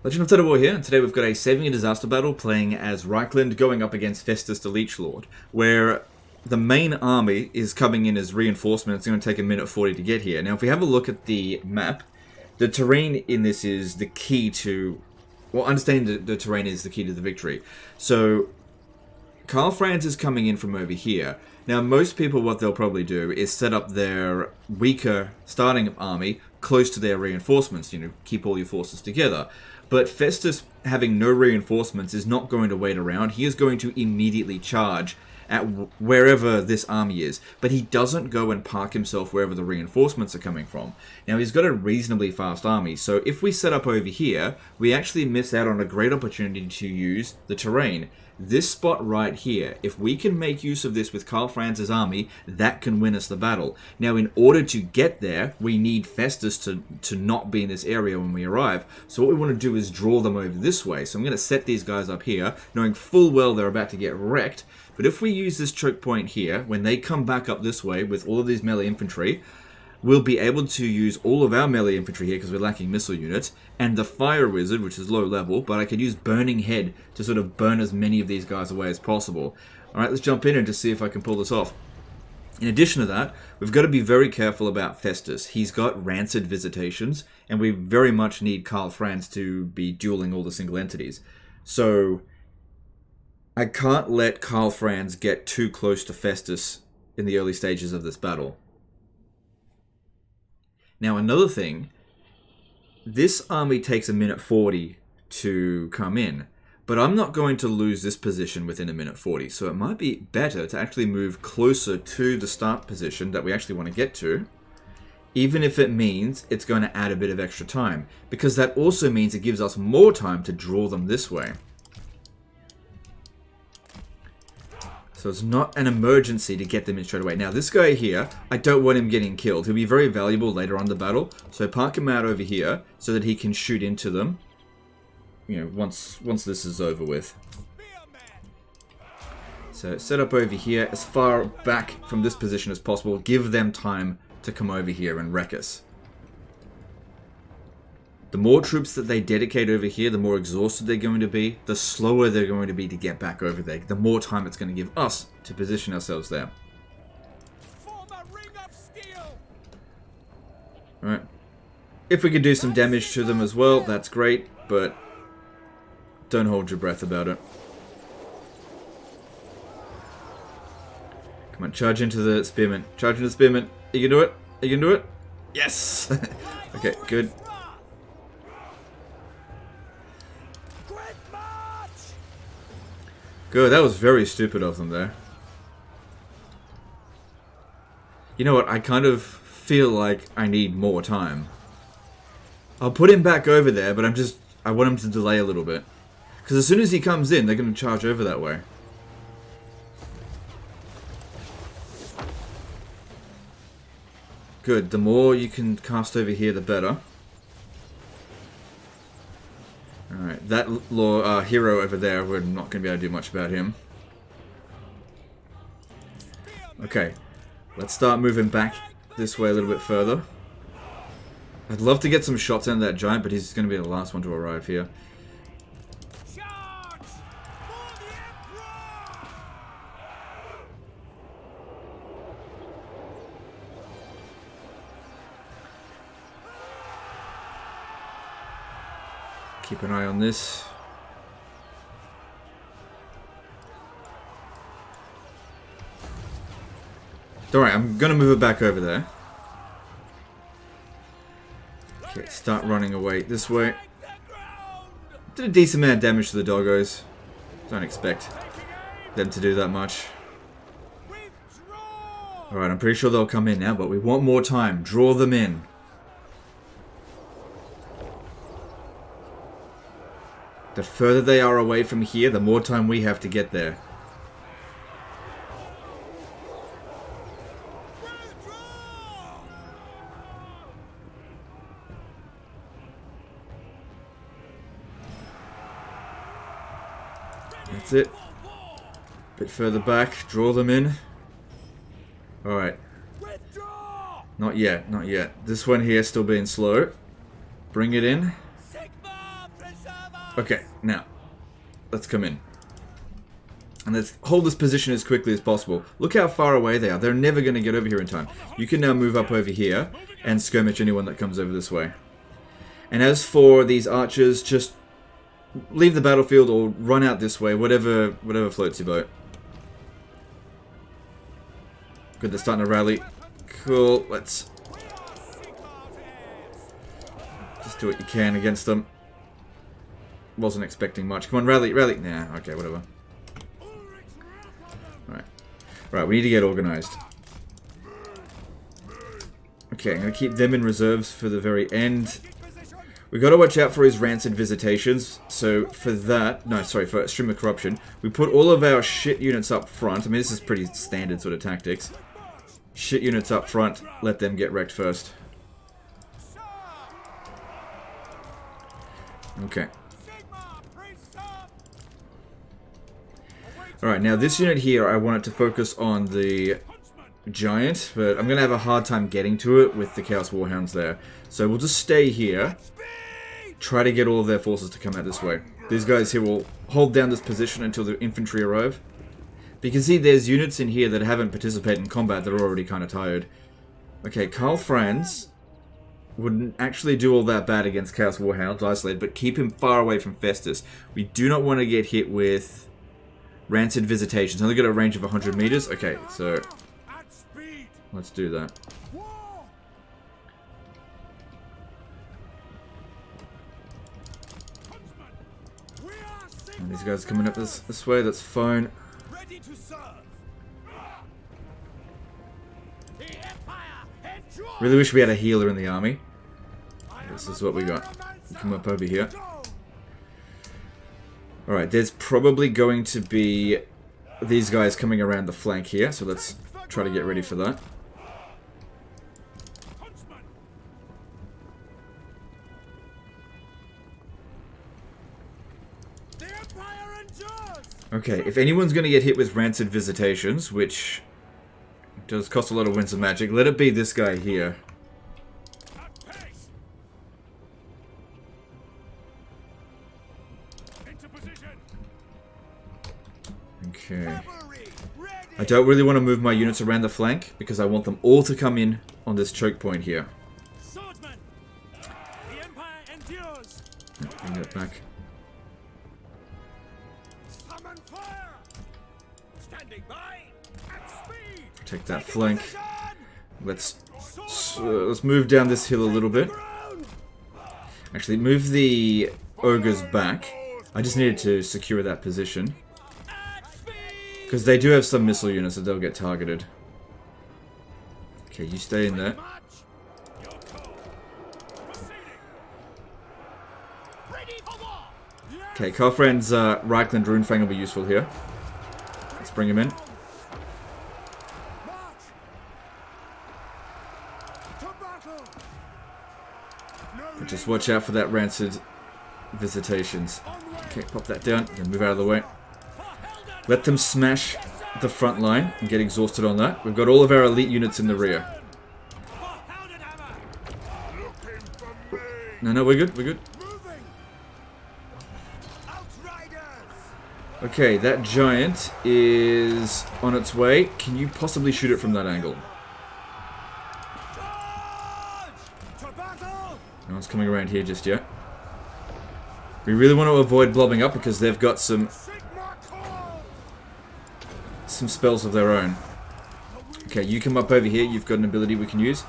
Legend of Total War here, and today we've got a Saving a Disaster battle playing as Reichland going up against Festus the Leech Lord, where the main army is coming in as reinforcement. It's going to take a minute 40 to get here. Now, if we have a look at the map, the terrain in this is the key to... Well, understanding the terrain is the key to the victory. So, Karl Franz is coming in from over here. Now, most people, what they'll probably do is set up their weaker starting army close to their reinforcements, keep all your forces together. But Festus, having no reinforcements, is not going to wait around. He is going to immediately charge at wherever this army is. But he doesn't go and park himself wherever the reinforcements are coming from. Now, he's got a reasonably fast army, so if we set up over here, we actually miss out on a great opportunity to use the terrain. This spot right here, if we can make use of this with Karl Franz's army, that can win us the battle. Now, in order to get there, we need Festus to not be in this area when we arrive. So what we want to do is draw them over this way. So I'm going to set these guys up here, knowing full well they're about to get wrecked. But if we use this choke point here, when they come back up this way with all of these melee infantry, we'll be able to use all of our melee infantry here because we're lacking missile units, and the fire wizard, which is low level, but I could use burning head to sort of burn as many of these guys away as possible. Alright, let's jump in and just see if I can pull this off. In addition to that, we've got to be very careful about Festus. He's got rancid visitations, and we very much need Karl Franz to be dueling all the single entities. So, I can't let Karl Franz get too close to Festus in the early stages of this battle. Now, another thing, this army takes a minute 40 to come in, but I'm not going to lose this position within a minute 40, so it might be better to actually move closer to the start position that we actually want to get to, even if it means it's going to add a bit of extra time, because that also means it gives us more time to draw them this way. So it's not an emergency to get them in straight away. Now, this guy here, I don't want him getting killed. He'll be very valuable later on in the battle. So park him out over here so that he can shoot into them, once this is over with. So set up over here as far back from this position as possible. Give them time to come over here and wreck us. The more troops that they dedicate over here, the more exhausted they're going to be, the slower they're going to be to get back over there, the more time it's going to give us to position ourselves there. Alright. If we could do some damage to them as well, that's great, but don't hold your breath about it. Come on, charge into the spearman. Charge into the spearman. You can do it? You can do it? Yes! Okay, good. Good, that was very stupid of them there. You know what, I kind of feel like I need more time. I'll put him back over there, but I want him to delay a little bit. Because as soon as he comes in, they're going to charge over that way. Good, the more you can cast over here, the better. Alright, that hero over there, we're not going to be able to do much about him. Okay, let's start moving back this way a little bit further. I'd love to get some shots into that giant, but he's going to be the last one to arrive here. Keep an eye on this. Alright, I'm gonna move it back over there. Okay, start running away this way. Did a decent amount of damage to the doggos. Don't expect them to do that much. Alright, I'm pretty sure they'll come in now, but we want more time. Draw them in. The further they are away from here, the more time we have to get there. That's it. Bit further back, draw them in. Alright. Not yet, not yet. This one here still being slow. Bring it in. Okay, now, let's come in. And let's hold this position as quickly as possible. Look how far away they are. They're never going to get over here in time. You can now move up over here and skirmish anyone that comes over this way. And as for these archers, just leave the battlefield or run out this way, whatever floats your boat. Good, they're starting to rally. Cool, let's just do what you can against them. Wasn't expecting much. Come on, rally, rally. Nah, okay, whatever. Right, we need to get organized. Okay, I'm going to keep them in reserves for the very end. We got to watch out for his rancid visitations. So for that, no, sorry, for Stream of Corruption, we put all of our shit units up front. I mean, this is pretty standard sort of tactics. Shit units up front, let them get wrecked first. Okay. Alright, now this unit here, I want it to focus on the giant, but I'm going to have a hard time getting to it with the Chaos Warhounds there. So we'll just stay here, try to get all of their forces to come out this way. These guys here will hold down this position until the infantry arrive. But you can see there's units in here that haven't participated in combat that are already kind of tired. Okay, Karl Franz wouldn't actually do all that bad against Chaos Warhounds, isolated, but keep him far away from Festus. We do not want to get hit with rancid visitations. Only got a range of 100 meters. Okay, so let's do that. And these guys are coming up this way. That's fine. Really wish we had a healer in the army. This is what we got. Come up over here. Alright, there's probably going to be these guys coming around the flank here, so let's try to get ready for that. Okay, if anyone's going to get hit with rancid visitations, which does cost a lot of winds of magic, let it be this guy here. Okay. I don't really want to move my units around the flank because I want them all to come in on this choke point here. Bring that back. Protect that flank. Let's move down this hill a little bit. Actually, move the ogres back. I just needed to secure that position. Because they do have some missile units that they'll get targeted. Okay, you stay in there. Okay, Karlfran's Reichland Runefang will be useful here. Let's bring him in. But just watch out for that rancid visitations. Okay, pop that down and move out of the way. Let them smash the front line and get exhausted on that. We've got all of our elite units in the rear. No, we're good, we're good. Okay, that giant is on its way. Can you possibly shoot it from that angle? No one's coming around here just yet. We really want to avoid blobbing up because they've got some spells of their own. Okay, you come up over here. You've got an ability we can use.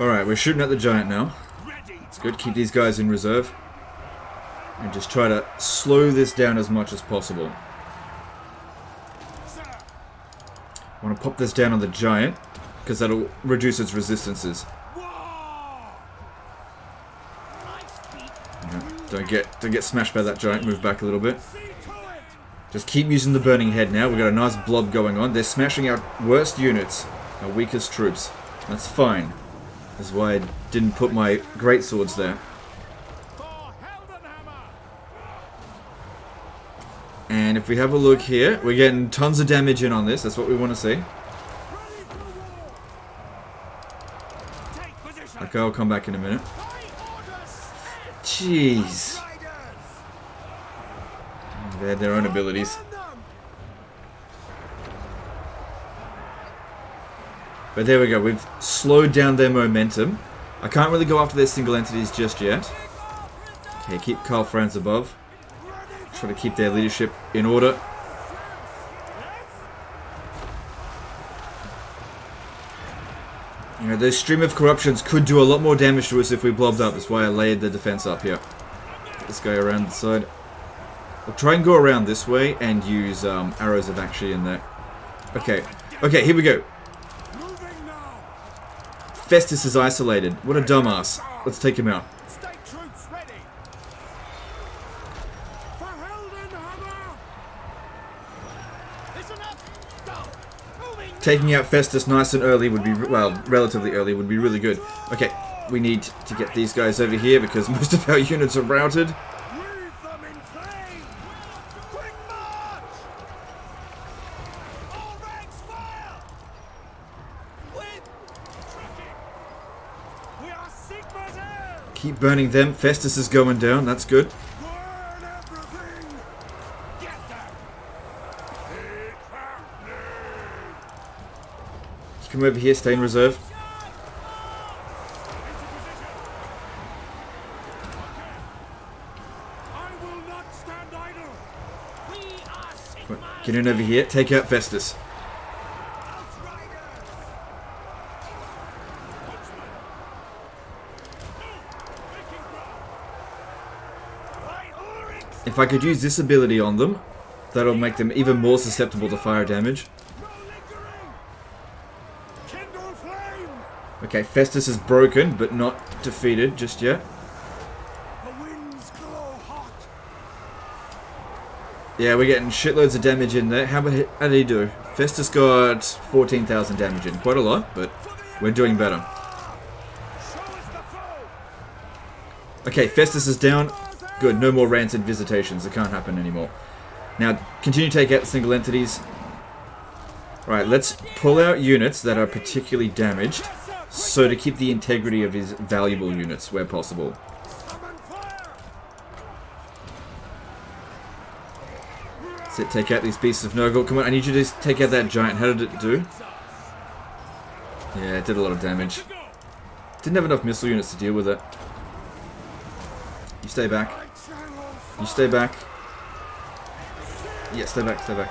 Alright, we're shooting at the giant now. It's good. Keep these guys in reserve. And just try to slow this down as much as possible. I want to pop this down on the giant, because that'll reduce its resistances. Yeah, don't get smashed by that giant. Move back a little bit. Just keep using the burning head now. We've got a nice blob going on. They're smashing our worst units, our weakest troops. That's fine. That's why I didn't put my great swords there. And And if we have a look here, we're getting tons of damage in on this. That's what we want to see. Okay, I'll come back in a minute. Jeez. They had their own abilities. But there we go. We've slowed down their momentum. I can't really go after their single entities just yet. Okay, keep Carl Franz above. Try to keep their leadership in order. You know, those stream of corruptions could do a lot more damage to us if we blobbed up. That's why I layered the defense up here. Get this guy around the side. We'll try and go around this way and use arrows of action in there. Okay. Okay, here we go. Festus is isolated. What a dumbass. Let's take him out. Taking out Festus nice and early would be, well, relatively early would be really good. Okay, we need to get these guys over here because most of our units are routed. Keep burning them. Festus is going down. That's good. Come over here, stay in reserve. Get in over here, take out Festus. If I could use this ability on them, that'll make them even more susceptible to fire damage. Okay, Festus is broken, but not defeated just yet. Yeah, we're getting shitloads of damage in there. How did he do? Festus got 14,000 damage in. Quite a lot, but we're doing better. Okay, Festus is down. Good, no more rancid visitations. It can't happen anymore. Now, continue to take out the single entities. Right, let's pull out units that are particularly damaged. So to keep the integrity of his valuable units where possible. So take out these beasts of Nurgle. Come on, I need you to take out that giant. How did it do? Yeah, it did a lot of damage. Didn't have enough missile units to deal with it. You stay back. You stay back. Yeah, stay back, stay back.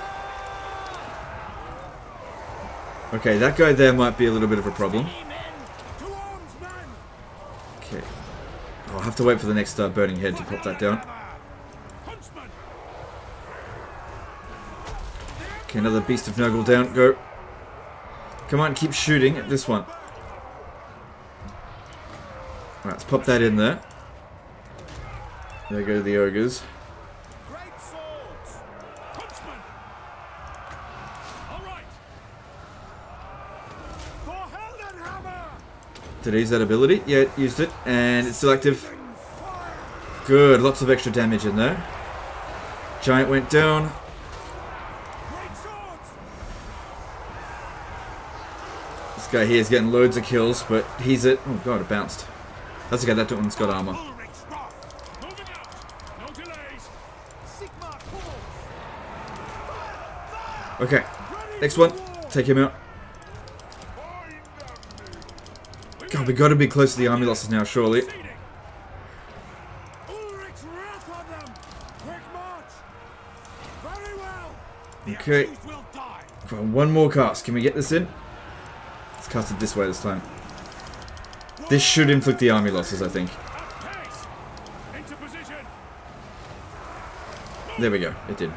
Okay, that guy there might be a little bit of a problem. Okay. I'll have to wait for the next burning head to pop that down. Okay, another beast of Nurgle down. Go. Come on, keep shooting at this one. Alright, let's pop that in there. There go the ogres. Did I use that ability? Yeah, it used it. And it's still active. Good, lots of extra damage in there. Giant went down. This guy here is getting loads of kills, but he's at... Oh god, it bounced. That's okay, that one's got armor. Okay, next one. Take him out. God, we gotta be close to the army losses now, surely. Okay. Come on, one more cast. Can we get this in? Let's cast it this way this time. This should inflict the army losses, I think. There we go. It did.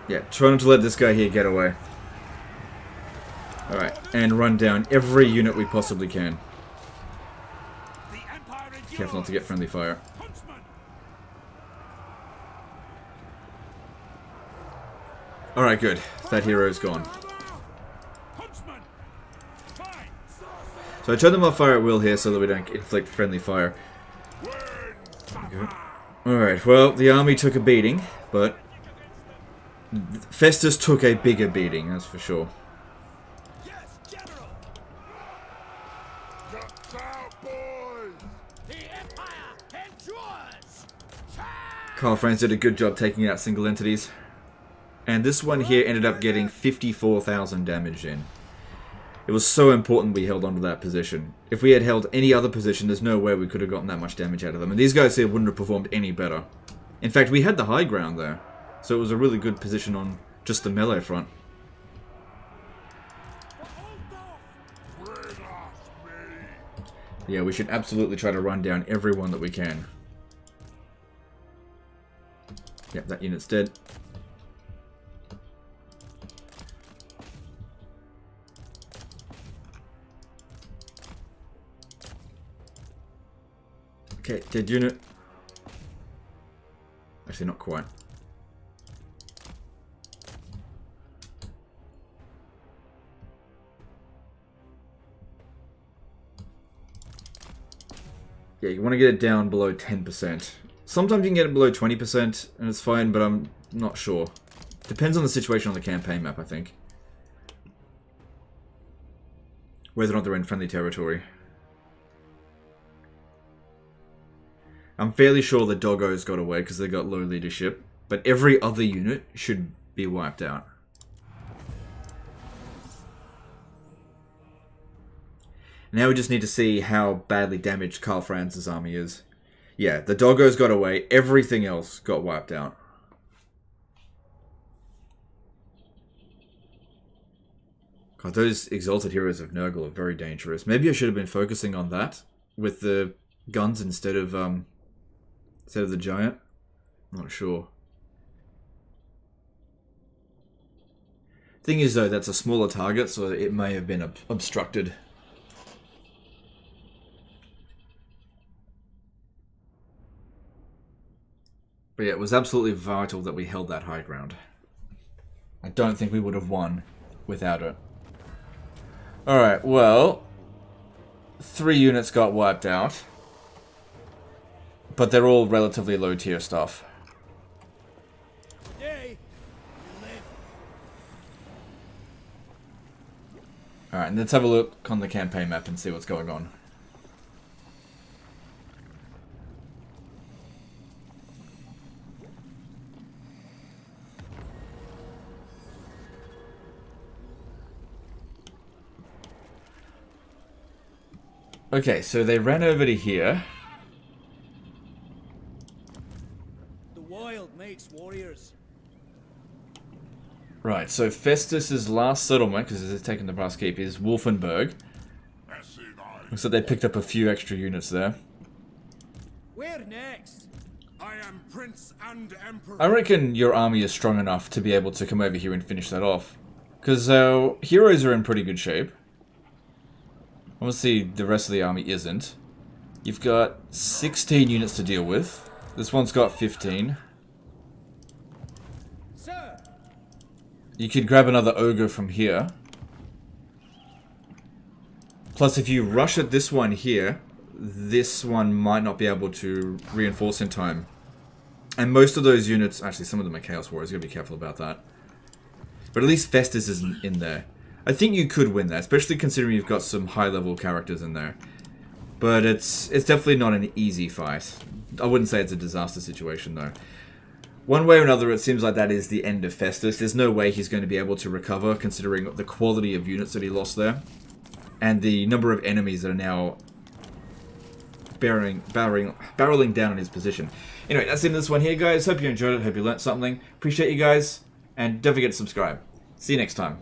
Yeah, try not to let this guy here get away. Alright, and run down every unit we possibly can. Careful not to get friendly fire. Alright, good. That hero's gone. So I turn them off fire at will here so that we don't inflict friendly fire. go. Alright, well, the army took a beating, but Festus took a bigger beating, that's for sure. Yes, General. Get out, boys. The Empire endures. Karl Franz did a good job taking out single entities. And this one here ended up getting 54,000 damage in. It was so important we held onto that position. If we had held any other position, there's no way we could have gotten that much damage out of them. And these guys here wouldn't have performed any better. In fact, we had the high ground there. So it was a really good position on just the melee front. Yeah, we should absolutely try to run down everyone that we can. Yep, that unit's dead. Okay, dead unit. Actually, not quite. Yeah, you want to get it down below 10%. Sometimes you can get it below 20%, and it's fine, but I'm not sure. Depends on the situation on the campaign map, I think. Whether or not they're in friendly territory. I'm fairly sure the doggos got away because they got low leadership, but every other unit should be wiped out. Now we just need to see how badly damaged Karl Franz's army is. Yeah, the doggos got away, everything else got wiped out. God, those Exalted Heroes of Nurgle are very dangerous. Maybe I should have been focusing on that with the guns instead of the giant. I'm not sure. Thing is though, that's a smaller target, so it may have been obstructed. But yeah, it was absolutely vital that we held that high ground. I don't think we would have won without it. Alright, well, 3 units got wiped out. But they're all relatively low tier stuff. Alright, and let's have a look on the campaign map and see what's going on. Okay, so they ran over to here. The wild makes warriors. Right, so Festus's last settlement, because he's taken the Brass Keep, is Wolfenburg. Looks like they picked up a few extra units there. Where next? I am Prince and Emperor. I reckon your army is strong enough to be able to come over here and finish that off. Because our heroes are in pretty good shape. Obviously, the rest of the army isn't. You've got 16 units to deal with. This one's got 15. Sir. You could grab another ogre from here. Plus, if you rush at this one here, this one might not be able to reinforce in time. And most of those units, actually some of them are Chaos Warriors, you gotta be careful about that. But at least Festus isn't in there. I think you could win that, especially considering you've got some high-level characters in there. But it's definitely not an easy fight. I wouldn't say it's a disaster situation, though. One way or another, it seems like that is the end of Festus. There's no way he's going to be able to recover, considering the quality of units that he lost there. And the number of enemies that are now barreling down in his position. Anyway, that's the end of this one here, guys. Hope you enjoyed it. Hope you learnt something. Appreciate you guys. And don't forget to subscribe. See you next time.